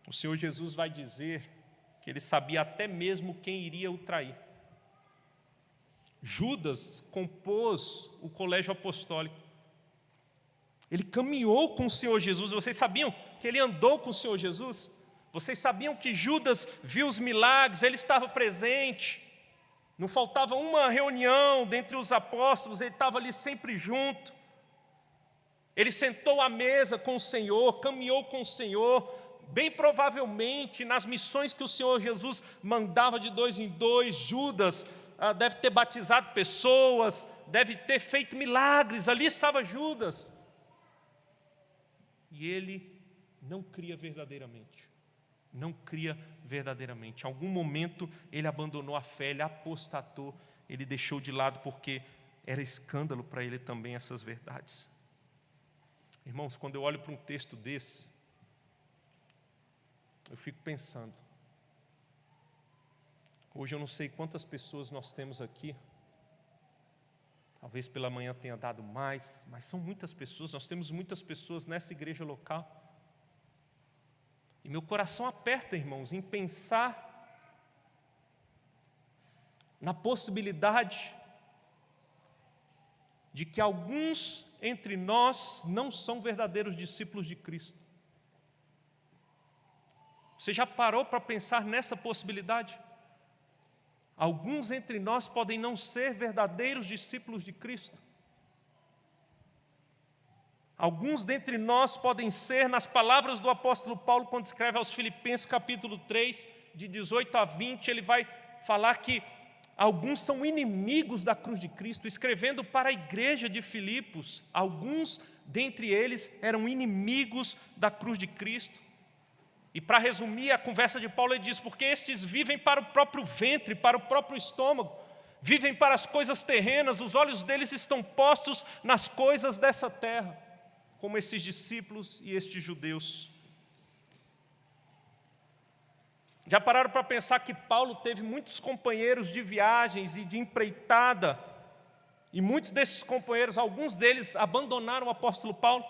O Senhor Jesus vai dizer que Ele sabia até mesmo quem iria o trair. Judas compôs o colégio apostólico. Ele caminhou com o Senhor Jesus. Vocês sabiam que ele andou com o Senhor Jesus? Vocês sabiam que Judas viu os milagres, ele estava presente. Não faltava uma reunião dentre os apóstolos, ele estava ali sempre junto. Ele sentou à mesa com o Senhor, caminhou com o Senhor. Bem provavelmente, nas missões que o Senhor Jesus mandava de 2 em 2, Judas deve ter batizado pessoas, deve ter feito milagres. Ali estava Judas. E ele não cria verdadeiramente. Não cria verdadeiramente. Em algum momento ele abandonou a fé, ele apostatou, ele deixou de lado porque era escândalo para ele também essas verdades. Irmãos, quando eu olho para um texto desse, eu fico pensando, hoje eu não sei quantas pessoas nós temos aqui, talvez pela manhã tenha dado mais, mas são muitas pessoas, nós temos muitas pessoas nessa igreja local. E meu coração aperta, irmãos, em pensar na possibilidade de que alguns entre nós não são verdadeiros discípulos de Cristo. Você já parou para pensar nessa possibilidade? Alguns entre nós podem não ser verdadeiros discípulos de Cristo. Alguns dentre nós podem ser, nas palavras do apóstolo Paulo, quando escreve aos Filipenses capítulo 3, de 18 a 20, ele vai falar que alguns são inimigos da cruz de Cristo, escrevendo para a igreja de Filipos. Alguns dentre eles eram inimigos da cruz de Cristo. E para resumir a conversa de Paulo, ele diz, porque estes vivem para o próprio ventre, para o próprio estômago, vivem para as coisas terrenas, os olhos deles estão postos nas coisas dessa terra, como esses discípulos e estes judeus. Já pararam para pensar que Paulo teve muitos companheiros de viagens e de empreitada, e muitos desses companheiros, alguns deles abandonaram o apóstolo Paulo.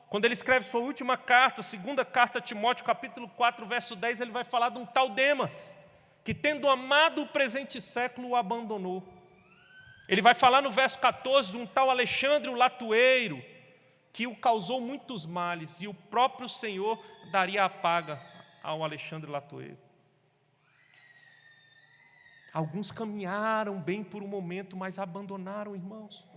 Quando ele escreve sua última carta, segunda carta a Timóteo, capítulo 4, verso 10, ele vai falar de um tal Demas, que tendo amado o presente século, o abandonou. Ele vai falar no verso 14 de um tal Alexandre o Latueiro, que o causou muitos males, e o próprio Senhor daria a paga ao Alexandre Latueiro. Alguns caminharam bem por um momento, mas abandonaram, irmãos.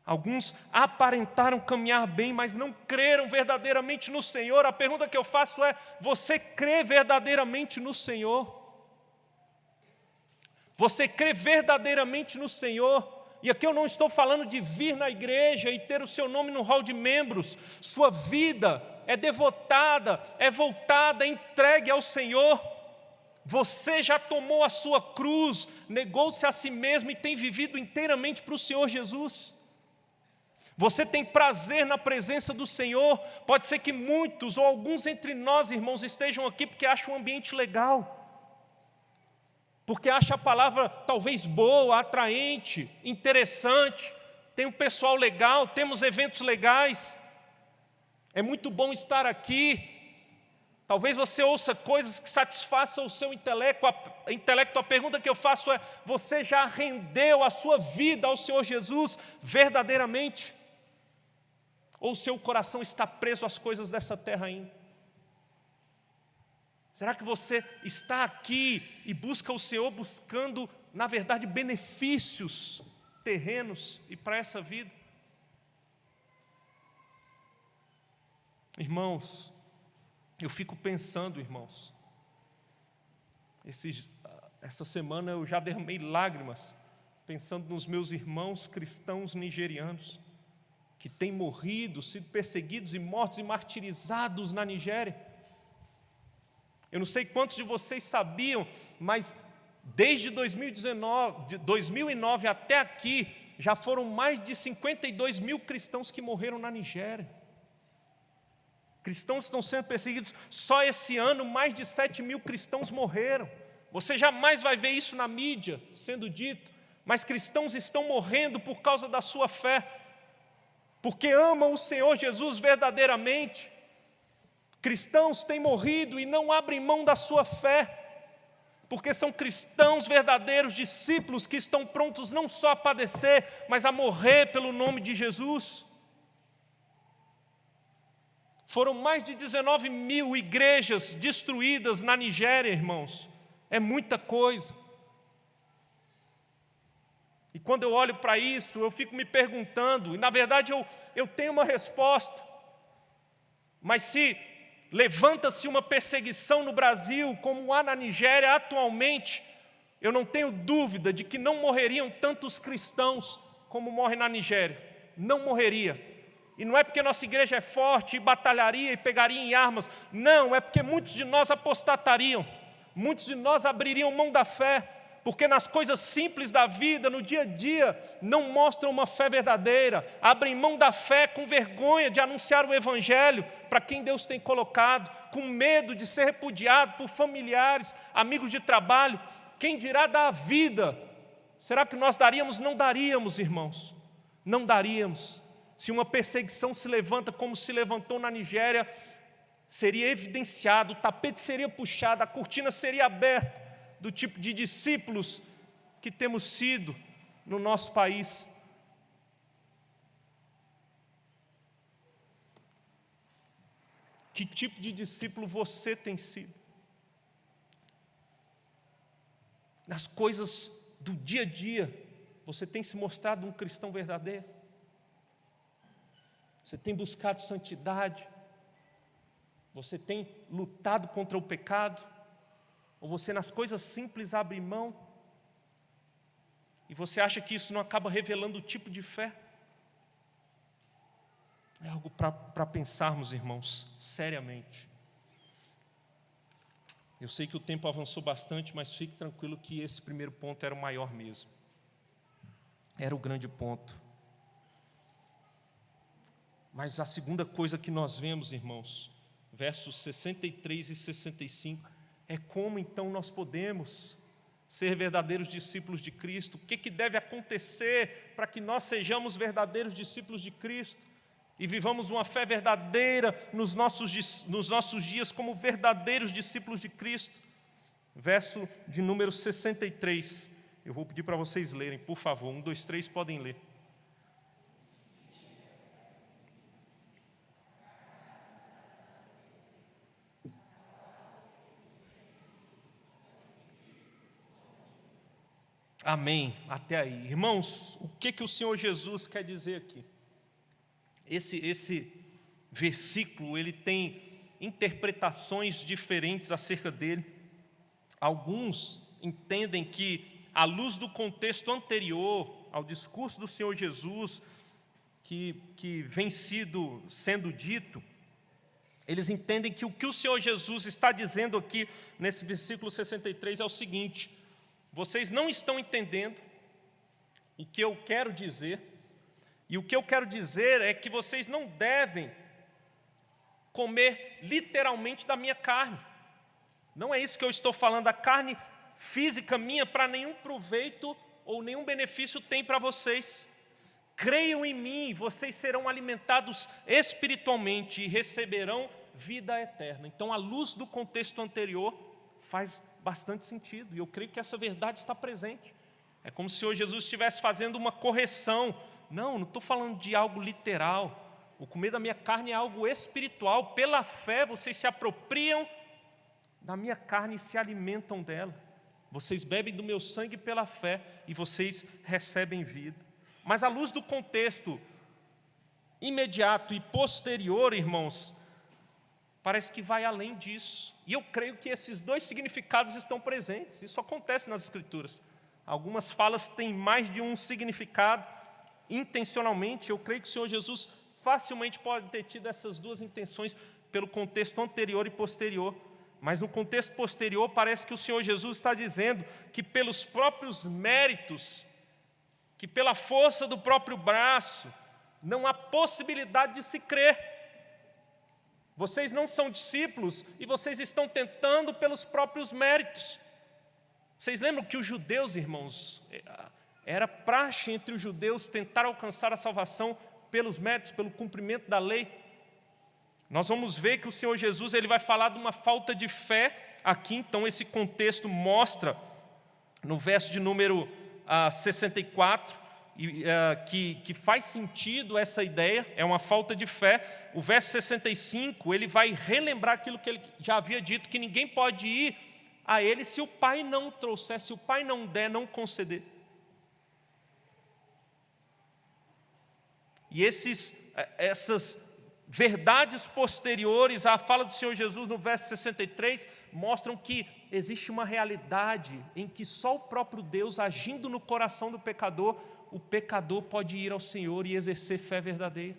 Alguns aparentaram caminhar bem, mas não creram verdadeiramente no Senhor. A pergunta que eu faço é, você crê verdadeiramente no Senhor? Você crê verdadeiramente no Senhor? E aqui eu não estou falando de vir na igreja e ter o seu nome no hall de membros. Sua vida é devotada, é voltada, é entregue ao Senhor. Você já tomou a sua cruz, negou-se a si mesmo e tem vivido inteiramente para o Senhor Jesus. Você tem prazer na presença do Senhor. Pode ser que muitos ou alguns entre nós, irmãos, estejam aqui porque acham o ambiente legal, porque acham a palavra talvez boa, atraente, interessante. Tem um pessoal legal, temos eventos legais. É muito bom estar aqui. Talvez você ouça coisas que satisfaçam o seu intelecto. A pergunta que eu faço é, você já rendeu a sua vida ao Senhor Jesus verdadeiramente? Ou o seu coração está preso às coisas dessa terra ainda? Será que você está aqui e busca o Senhor buscando, na verdade, benefícios terrenos e para essa vida? Irmãos, eu fico pensando, irmãos, essa semana eu já derramei lágrimas, pensando nos meus irmãos cristãos nigerianos, que têm morrido, sido perseguidos e mortos e martirizados na Nigéria. Eu não sei quantos de vocês sabiam, mas desde 2009 até aqui, já foram mais de 52 mil cristãos que morreram na Nigéria. Cristãos estão sendo perseguidos. Só esse ano, mais de 7 mil cristãos morreram. Você jamais vai ver isso na mídia sendo dito, mas cristãos estão morrendo por causa da sua fé, porque amam o Senhor Jesus verdadeiramente. Cristãos têm morrido e não abrem mão da sua fé. Porque são cristãos verdadeiros, discípulos que estão prontos não só a padecer, mas a morrer pelo nome de Jesus. Foram mais de 19 mil igrejas destruídas na Nigéria, irmãos. É muita coisa. E quando eu olho para isso, eu fico me perguntando, e na verdade eu tenho uma resposta. Mas se levanta-se uma perseguição no Brasil, como há na Nigéria atualmente, eu não tenho dúvida de que não morreriam tantos cristãos como morrem na Nigéria. Não morreria. E não é porque nossa igreja é forte e batalharia e pegaria em armas. Não, é porque muitos de nós apostatariam. Muitos de nós abririam mão da fé. Porque nas coisas simples da vida, no dia a dia, não mostram uma fé verdadeira. Abrem mão da fé com vergonha de anunciar o Evangelho para quem Deus tem colocado. Com medo de ser repudiado por familiares, amigos de trabalho. Quem dirá dar a vida? Será que nós daríamos? Não daríamos, irmãos. Não daríamos. Se uma perseguição se levanta como se levantou na Nigéria, seria evidenciado, o tapete seria puxado, a cortina seria aberta do tipo de discípulos que temos sido no nosso país. Que tipo de discípulo você tem sido? Nas coisas do dia a dia, você tem se mostrado um cristão verdadeiro? Você tem buscado santidade? Você tem lutado contra o pecado? Ou você nas coisas simples abre mão? E você acha que isso não acaba revelando o tipo de fé? É algo para pensarmos, irmãos, seriamente. Eu sei que o tempo avançou bastante, mas fique tranquilo que esse primeiro ponto era o maior mesmo. Era o grande ponto. Mas a segunda coisa que nós vemos, irmãos, versos 63 e 65, é como então nós podemos ser verdadeiros discípulos de Cristo. O que deve acontecer para que nós sejamos verdadeiros discípulos de Cristo e vivamos uma fé verdadeira nos nossos dias como verdadeiros discípulos de Cristo? Verso de número 63, eu vou pedir para vocês lerem, por favor, 1, 2, 3, podem ler. Amém, até aí. Irmãos, o que o Senhor Jesus quer dizer aqui? Esse versículo, ele tem interpretações diferentes acerca dele. Alguns entendem que, à luz do contexto anterior ao discurso do Senhor Jesus, que vem sendo dito, eles entendem que o que o Senhor Jesus está dizendo aqui, nesse versículo 63, é o seguinte: vocês não estão entendendo o que eu quero dizer, e o que eu quero dizer é que vocês não devem comer literalmente da minha carne. Não é isso que eu estou falando. A carne física minha para nenhum proveito ou nenhum benefício tem para vocês. Creiam em mim, vocês serão alimentados espiritualmente e receberão vida eterna. Então, à luz do contexto anterior, faz bastante sentido, e eu creio que essa verdade está presente. É como se o Senhor Jesus estivesse fazendo uma correção. Não estou falando de algo literal. O comer da minha carne é algo espiritual. Pela fé, vocês se apropriam da minha carne e se alimentam dela. Vocês bebem do meu sangue pela fé e vocês recebem vida. Mas à luz do contexto imediato e posterior, irmãos, parece que vai além disso. E eu creio que esses dois significados estão presentes. Isso acontece nas Escrituras. Algumas falas têm mais de um significado. Intencionalmente, eu creio que o Senhor Jesus facilmente pode ter tido essas duas intenções pelo contexto anterior e posterior. Mas no contexto posterior, parece que o Senhor Jesus está dizendo que pelos próprios méritos, que pela força do próprio braço, não há possibilidade de se crer. Vocês não são discípulos e vocês estão tentando pelos próprios méritos. Vocês lembram que os judeus, irmãos, era praxe entre os judeus tentar alcançar a salvação pelos méritos, pelo cumprimento da lei. Nós vamos ver que o Senhor Jesus ele vai falar de uma falta de fé aqui, então esse contexto mostra, no verso de número 64, que faz sentido essa ideia, é uma falta de fé. O verso 65, ele vai relembrar aquilo que ele já havia dito, que ninguém pode ir a ele se o Pai não trouxer, se o Pai não der, não conceder. E essas verdades posteriores à fala do Senhor Jesus no verso 63 mostram que existe uma realidade em que só o próprio Deus, agindo no coração do pecador, o pecador pode ir ao Senhor e exercer fé verdadeira.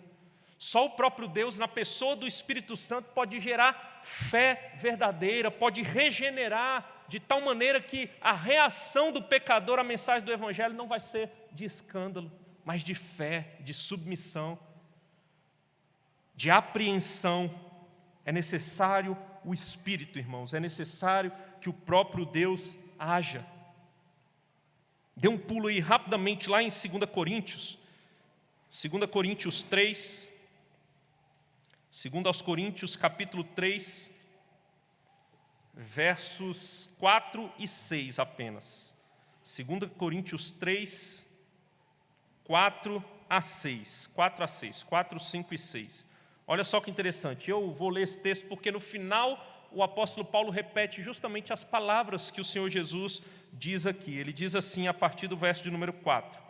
Só o próprio Deus, na pessoa do Espírito Santo, pode gerar fé verdadeira, pode regenerar de tal maneira que a reação do pecador à mensagem do Evangelho não vai ser de escândalo, mas de fé, de submissão, de apreensão. É necessário o Espírito, irmãos, é necessário que o próprio Deus haja. Dê um pulo aí rapidamente lá em 2 Coríntios 3, 2 aos Coríntios, capítulo 3, versos 4 e 6 apenas. 2 Coríntios 3, 4 a 6, 4, 5 e 6. Olha só que interessante, eu vou ler esse texto porque no final o apóstolo Paulo repete justamente as palavras que o Senhor Jesus diz aqui. Ele diz assim a partir do verso de número 4.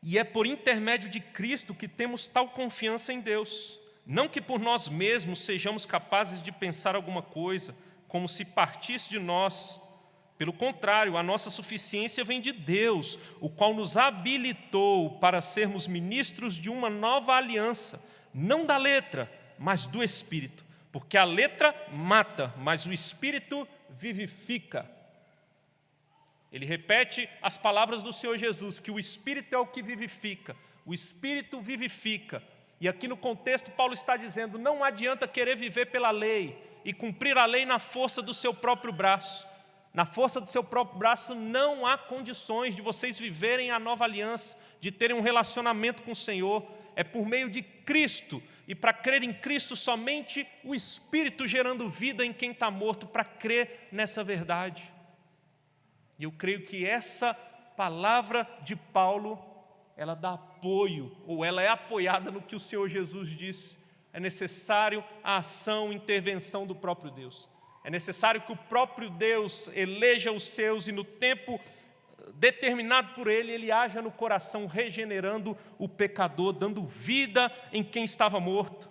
E é por intermédio de Cristo que temos tal confiança em Deus. Não que por nós mesmos sejamos capazes de pensar alguma coisa, como se partisse de nós. Pelo contrário, a nossa suficiência vem de Deus, o qual nos habilitou para sermos ministros de uma nova aliança, não da letra, mas do Espírito. Porque a letra mata, mas o Espírito vivifica. Ele repete as palavras do Senhor Jesus, que o Espírito é o que vivifica, o Espírito vivifica. E aqui no contexto Paulo está dizendo, não adianta querer viver pela lei e cumprir a lei na força do seu próprio braço. Na força do seu próprio braço não há condições de vocês viverem a nova aliança, de terem um relacionamento com o Senhor. É por meio de Cristo, e para crer em Cristo somente o Espírito gerando vida em quem está morto, para crer nessa verdade. E eu creio que essa palavra de Paulo, ela dá apoio, ou ela é apoiada no que o Senhor Jesus disse. É necessário a ação, intervenção do próprio Deus. É necessário que o próprio Deus eleja os seus e no tempo determinado por Ele, Ele haja no coração, regenerando o pecador, dando vida em quem estava morto.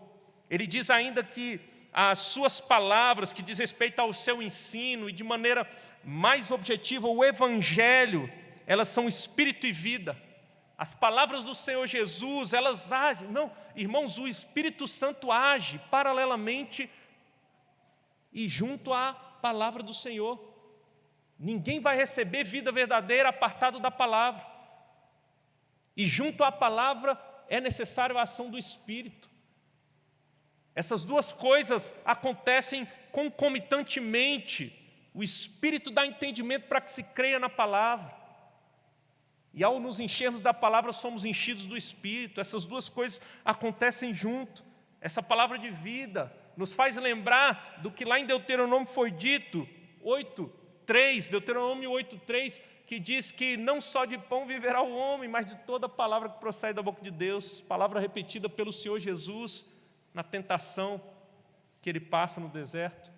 Ele diz ainda que as suas palavras, que diz respeito ao seu ensino e de maneira mais objetiva, o Evangelho, elas são espírito e vida. As palavras do Senhor Jesus, elas agem. Não, irmãos, o Espírito Santo age paralelamente e junto à palavra do Senhor. Ninguém vai receber vida verdadeira apartado da palavra. E junto à palavra é necessário a ação do Espírito. Essas duas coisas acontecem concomitantemente. O Espírito dá entendimento para que se creia na palavra. E ao nos enchermos da palavra, somos enchidos do Espírito. Essas duas coisas acontecem junto. Essa palavra de vida nos faz lembrar do que lá em Deuteronômio foi dito, 8:3, Deuteronômio 8:3, que diz que não só de pão viverá o homem, mas de toda a palavra que procede da boca de Deus. Palavra repetida pelo Senhor Jesus na tentação que Ele passa no deserto.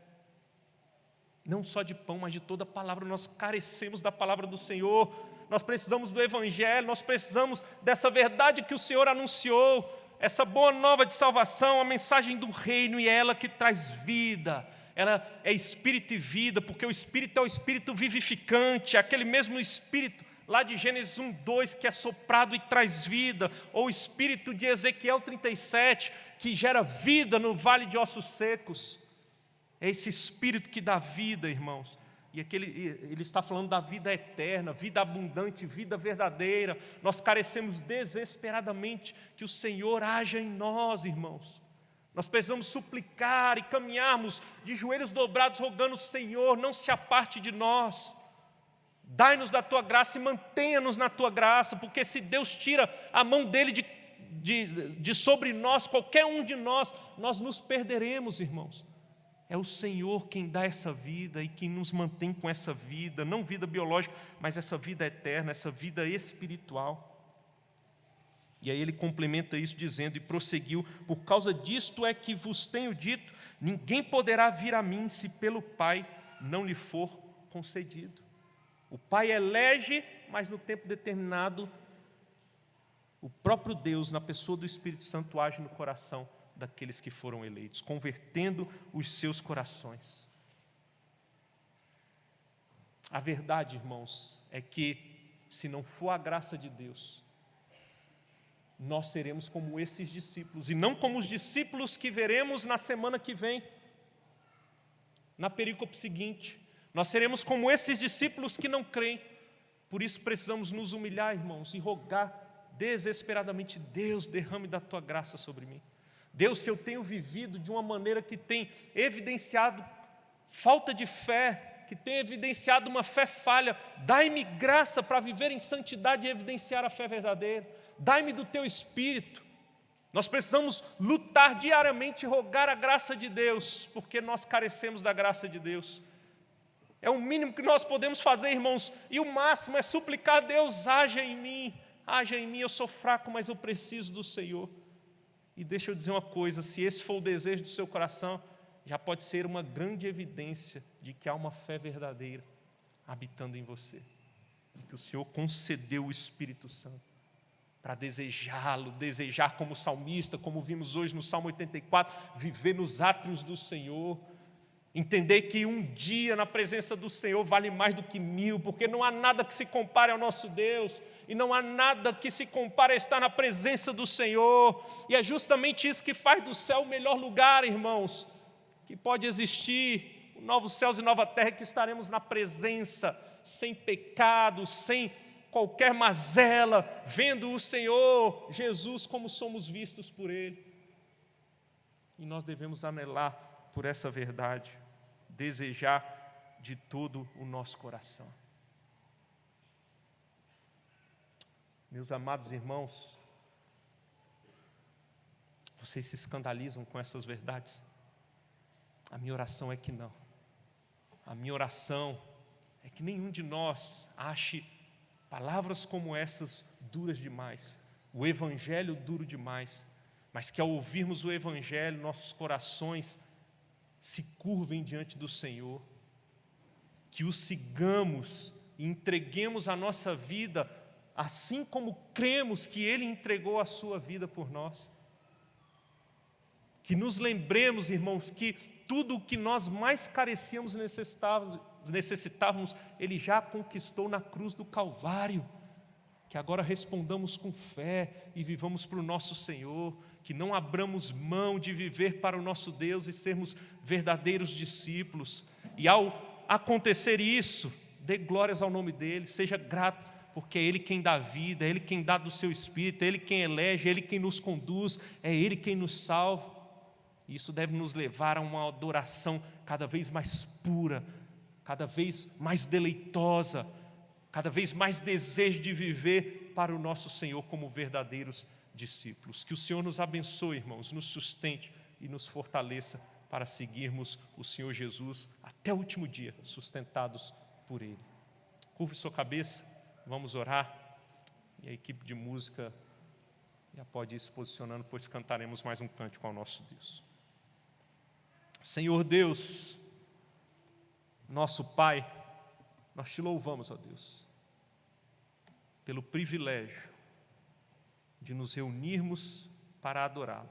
Não só de pão, mas de toda a palavra. Nós carecemos da palavra do Senhor. Nós precisamos do Evangelho, nós precisamos dessa verdade que o Senhor anunciou, essa boa nova de salvação, a mensagem do reino, e é ela que traz vida. Ela é espírito e vida, porque o Espírito é o Espírito vivificante, aquele mesmo Espírito lá de Gênesis 1:2 que é soprado e traz vida, ou o Espírito de Ezequiel 37 que gera vida no vale de ossos secos. É esse Espírito que dá vida, irmãos. E aqui ele está falando da vida eterna, vida abundante, vida verdadeira. Nós carecemos desesperadamente que o Senhor haja em nós, irmãos. Nós precisamos suplicar e caminharmos de joelhos dobrados, rogando: Senhor, não se aparte de nós. Dai-nos da Tua graça e mantenha-nos na Tua graça, porque se Deus tira a mão dele de sobre nós, qualquer um de nós, nós nos perderemos, irmãos. É o Senhor quem dá essa vida e quem nos mantém com essa vida, não vida biológica, mas essa vida eterna, essa vida espiritual. E aí ele complementa isso dizendo, e prosseguiu: por causa disto é que vos tenho dito, ninguém poderá vir a mim se pelo Pai não lhe for concedido. O Pai elege, mas no tempo determinado, o próprio Deus, na pessoa do Espírito Santo, age no coração daqueles que foram eleitos, convertendo os seus corações. A verdade, irmãos, é que se não for a graça de Deus, nós seremos como esses discípulos, e não como os discípulos que veremos na semana que vem, na perícope seguinte. Nós seremos como esses discípulos que não creem. Por isso precisamos nos humilhar, irmãos, e rogar desesperadamente: Deus, derrame da tua graça sobre mim. Deus, se eu tenho vivido de uma maneira que tem evidenciado falta de fé, que tem evidenciado uma fé falha, dai-me graça para viver em santidade e evidenciar a fé verdadeira. Dai-me do teu Espírito. Nós precisamos lutar diariamente e rogar a graça de Deus, porque nós carecemos da graça de Deus. É o mínimo que nós podemos fazer, irmãos, e o máximo é suplicar a Deus: haja em mim, eu sou fraco, mas eu preciso do Senhor. E deixa eu dizer uma coisa, se esse for o desejo do seu coração, já pode ser uma grande evidência de que há uma fé verdadeira habitando em você, de que o Senhor concedeu o Espírito Santo para desejá-lo, desejar como salmista, como vimos hoje no Salmo 84, viver nos átrios do Senhor, entender que um dia na presença do Senhor vale mais do que 1000, porque não há nada que se compare ao nosso Deus, e não há nada que se compare a estar na presença do Senhor, e é justamente isso que faz do céu o melhor lugar, irmãos, que pode existir, novos céus e nova terra, que estaremos na presença, sem pecado, sem qualquer mazela, vendo o Senhor Jesus como somos vistos por Ele. E nós devemos anelar por essa verdade, desejar de todo o nosso coração. Meus amados irmãos, vocês se escandalizam com essas verdades? A minha oração é que não. A minha oração é que nenhum de nós ache palavras como essas duras demais, o Evangelho duro demais, mas que ao ouvirmos o Evangelho, nossos corações se curvem diante do Senhor, que o sigamos e entreguemos a nossa vida, assim como cremos que Ele entregou a sua vida por nós. Que nos lembremos, irmãos, que tudo o que nós mais carecíamos e necessitávamos, Ele já conquistou na cruz do Calvário. Que agora respondamos com fé e vivamos para o nosso Senhor, que não abramos mão de viver para o nosso Deus e sermos verdadeiros discípulos. E ao acontecer isso, dê glórias ao nome dEle, seja grato, porque é Ele quem dá vida, é Ele quem dá do seu Espírito, é Ele quem elege, é Ele quem nos conduz, é Ele quem nos salva. E isso deve nos levar a uma adoração cada vez mais pura, cada vez mais deleitosa, cada vez mais desejo de viver para o nosso Senhor como verdadeiros discípulos. Que o Senhor nos abençoe, irmãos, nos sustente e nos fortaleça para seguirmos o Senhor Jesus até o último dia, sustentados por Ele. Curve sua cabeça, vamos orar, e a equipe de música já pode ir se posicionando, pois cantaremos mais um cântico ao nosso Deus. Senhor Deus, nosso Pai, nós te louvamos, ó Deus, pelo privilégio de nos reunirmos para adorá-lo.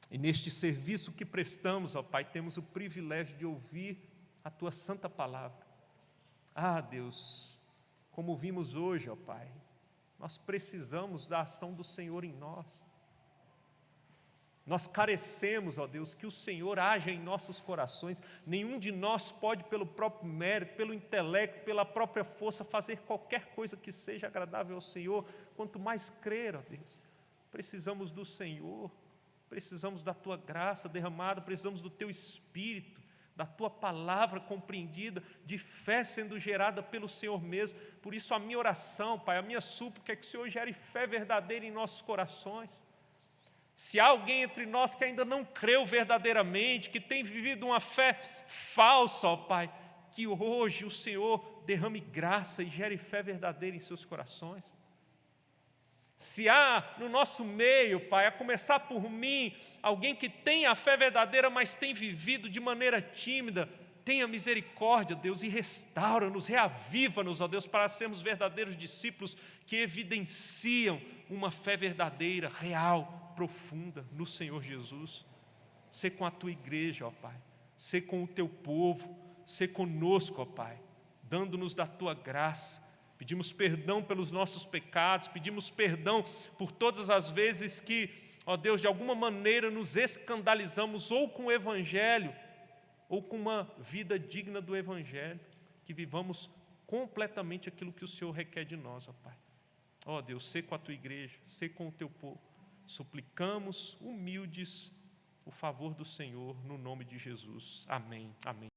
E neste serviço que prestamos, ó Pai, temos o privilégio de ouvir a Tua santa palavra. Ah, Deus, como vimos hoje, ó Pai, nós precisamos da ação do Senhor em nós. Nós carecemos, ó Deus, que o Senhor haja em nossos corações. Nenhum de nós pode, pelo próprio mérito, pelo intelecto, pela própria força, fazer qualquer coisa que seja agradável ao Senhor. Quanto mais crer, ó Deus, precisamos do Senhor, precisamos da Tua graça derramada, precisamos do Teu Espírito, da Tua palavra compreendida, de fé sendo gerada pelo Senhor mesmo. Por isso a minha oração, Pai, a minha súplica é que o Senhor gere fé verdadeira em nossos corações. Se há alguém entre nós que ainda não creu verdadeiramente, que tem vivido uma fé falsa, ó Pai, que hoje o Senhor derrame graça e gere fé verdadeira em seus corações. Se há no nosso meio, Pai, a começar por mim, alguém que tem a fé verdadeira, mas tem vivido de maneira tímida, tenha misericórdia, Deus, e restaura-nos, reaviva-nos, ó Deus, para sermos verdadeiros discípulos que evidenciam uma fé verdadeira, real, profunda no Senhor Jesus. Sê com a Tua igreja, ó Pai, sê com o Teu povo, sê conosco, ó Pai, dando-nos da Tua graça. Pedimos perdão pelos nossos pecados, pedimos perdão por todas as vezes que, ó Deus, de alguma maneira nos escandalizamos ou com o Evangelho, ou com uma vida digna do Evangelho, que vivamos completamente aquilo que o Senhor requer de nós, ó Pai. Ó Deus, sê com a Tua igreja, sê com o Teu povo. Suplicamos, humildes, o favor do Senhor, no nome de Jesus. Amém. Amém.